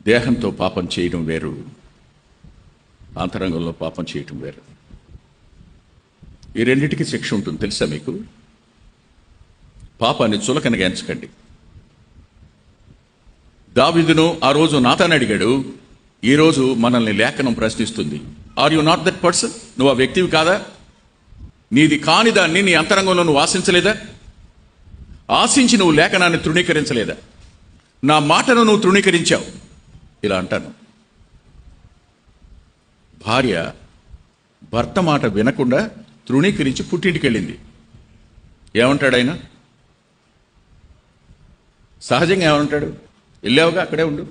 దేహంతో పాపం చేయడం వేరు, అంతరంగంలో పాపం చేయటం వేరు. ఈ రెండింటికి శిక్ష ఉంటుంది తెలుసా మీకు? పాపాన్ని చులకనగా ఎంచకండి. దావీదును ఆ రోజు నాతాను అడిగాడు, ఈరోజు మనల్ని లేఖనం ప్రశ్నిస్తుంది. Are you not that person? నువ్వు ఆ వ్యక్తివి కాదా? నీది కాని దాన్ని నీ అంతరంగంలో నువ్వు ఆశించలేదా? ఆశించి నువ్వు లేఖనాన్ని తృణీకరించలేదా? నా మాటను నువ్వు తృణీకరించావు. ఇలా అంటాను. భార్య భర్త మాట వినకుండా తృణీకరించి పుట్టింటికి వెళ్ళింది. ఏమంటాడు ఆయన? సహజంగా ఏమంటాడు? వెళ్ళావుగా, అక్కడే ఉండు.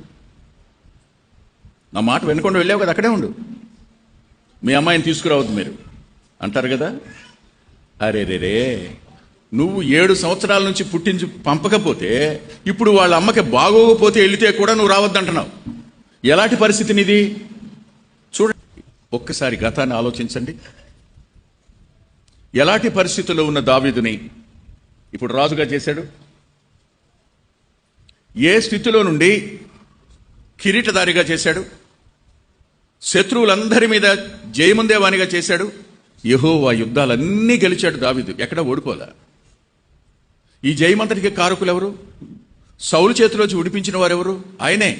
నా మాట వినకుండా వెళ్ళావు కదా, అక్కడే ఉండు. మీ అమ్మాయిని తీసుకురావద్దు మీరు అంటారు కదా. అరే రే, నువ్వు 7 సంవత్సరాల నుంచి పుట్టించి పంపకపోతే ఇప్పుడు వాళ్ళ అమ్మకి బాగోకపోతే వెళితే కూడా నువ్వు రావద్దంటున్నావు. ఎలాంటి పరిస్థితి నీది? చూడండి, ఒక్కసారి గతాన్ని ఆలోచించండి. ఎలాంటి పరిస్థితుల్లో ఉన్న దావీదుని ఇప్పుడు రాజుగా చేశాడు? ఏ స్థితిలో నుండి కిరీటధారిగా చేశాడు? శత్రువులందరి మీద జయముందేవానిగా చేశాడు. యెహోవా యుద్ధాలన్నీ గెలిచాడు దావీదు, ఎక్కడ ఓడిపోలా. ఈ జయమంతటికి కారకులు ఎవరు? సౌలు చేతిలోంచి విడిపించిన వారెవరు? ఆయనే.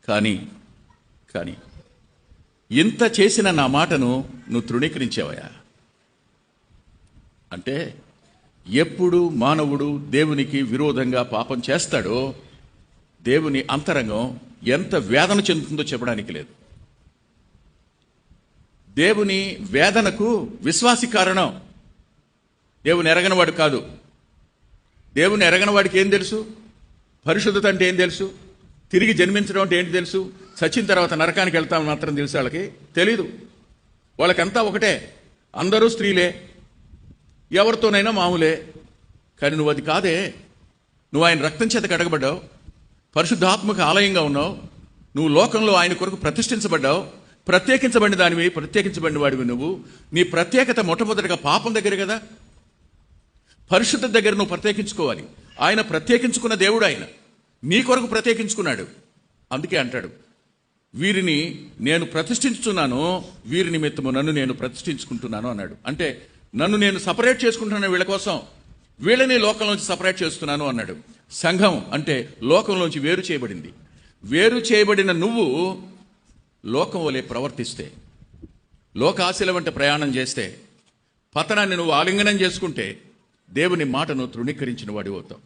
కానీ ఇంత చేసిన నా మాటను నువ్వు తృణీకరించావయా. అంటే ఎప్పుడు మానవుడు దేవునికి విరోధంగా పాపం చేస్తాడో దేవుని అంతరంగం ఎంత వేదన చెందుతుందో చెప్పడానికి లేదు. దేవుని వేదనకు విశ్వాసి కారణం. దేవుని ఎరగనవాడు కాదు. దేవుని ఎరగనవాడికి ఏం తెలుసు? పరిశుద్ధత అంటే ఏం తెలుసు? తిరిగి జన్మించడం అంటే ఏంటి తెలుసు? చచ్చిన తర్వాత నరకానికి వెళ్తామని మాత్రం తెలుసు వాళ్ళకి తెలీదు. వాళ్ళకంతా ఒకటే, అందరూ స్త్రీలే, ఎవరితోనైనా మామూలే. కానీ నువ్వు అది కాదే. నువ్వు ఆయన రక్తం చేత కడగబడ్డావు, పరిశుద్ధాత్మక ఆలయంగా ఉన్నావు, నువ్వు లోకంలో ఆయన కొరకు ప్రతిష్ఠించబడ్డావు, ప్రత్యేకించబడిన దానివి, ప్రత్యేకించబడిన వాడివి నువ్వు. నీ ప్రత్యేకత మొట్టమొదటిగా పాపం దగ్గర కదా. పరిశుద్ధ దగ్గర నువ్వు ప్రత్యేకించుకోవాలి. ఆయన ప్రత్యేకించుకున్న దేవుడు, ఆయన నీ కొరకు ప్రత్యేకించుకున్నాడు. అందుకే అంటాడు, వీరిని నేను ప్రతిష్ఠించుతున్నాను, వీరి నిమిత్తము నన్ను నేను ప్రతిష్ఠించుకుంటున్నాను అన్నాడు. అంటే నన్ను నేను సపరేట్ చేసుకుంటున్నాను వీళ్ళ కోసం, వీళ్ళని లోకంలోంచి సపరేట్ చేస్తున్నాను అన్నాడు. సంఘం అంటే లోకంలోంచి వేరు చేయబడింది. వేరు చేయబడిన నువ్వు లోకం వలె ప్రవర్తిస్తే, లోక ఆశల వెంట ప్రయాణం చేస్తే, పతనాన్ని నువ్వు ఆలింగనం చేసుకుంటే దేవుని మాటను తృణీకరించిన వాడి అవుతావు.